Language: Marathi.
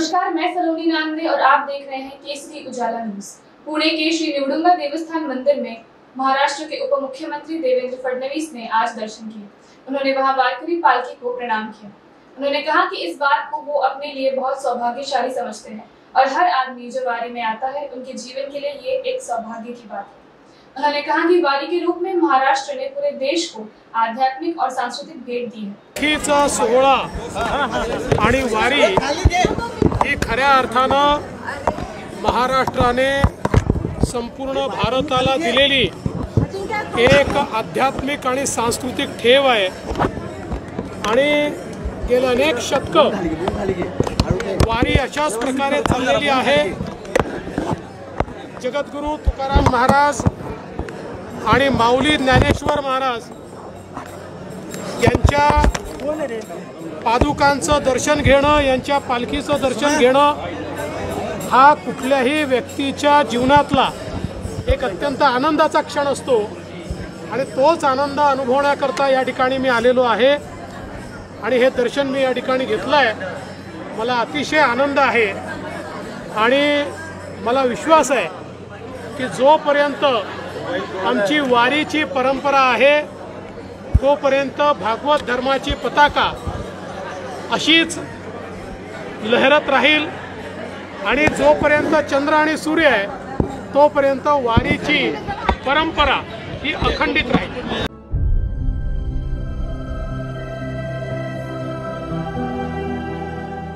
नमस्कार, मैं सलोनी नांदे और आप देख रहे हैं केसरी उजाला न्यूज। पुणे के श्री निवडुंगा देवस्थान मंदिर में महाराष्ट्र के उप मुख्यमंत्री देवेंद्र फडणवीस ने आज दर्शन किए। उन्होंने वहां वारकरी पालकी को प्रणाम किया। उन्होंने कहा कि इस बात को वो अपने लिए बहुत सौभाग्यशाली समझते हैं और हर आदमी जो वारी में आता है उनके जीवन के लिए ये एक सौभाग्य की बात है। उन्होंने कहा कि वारी के रूप में महाराष्ट्र ने पूरे देश को आध्यात्मिक और सांस्कृतिक भेट दी है। पालखीचा सोहळा आणि वारी ही खऱ्या अर्थानं महाराष्ट्राने संपूर्ण भारताला दिलेली एक आध्यात्मिक आणि सांस्कृतिक ठेव आहे आणि गेल्या अनेक शतकं वारी अशाच प्रकारे चाललेली आहे। जगद्गुरु तुकाराम महाराज आणि माऊली ज्ञानेश्वर महाराज यांच्या पादुकांचं दर्शन घेणं, यांच्या पालखीचं दर्शन घेणं हा कुठल्याही व्यक्तीच्या जीवनातला एक अत्यंत आनंदाचा क्षण असतो आणि तोच आनंद अनुभवण्याकरता या ठिकाणी मी आलेलो आहे आणि हे दर्शन मी या ठिकाणी घेतलं आहे। मला अतिशय आनंद आहे आणि मला विश्वास आहे की जोपर्यंत आमची वारीची परंपरा आहे तोपर्यंत भागवत धर्माची पताका अशीच लहरत राहील आणि जोपर्यंत चंद्र आणि सूर्य आहे तोपर्यंत वारीची परंपरा ही अखंडित राहील।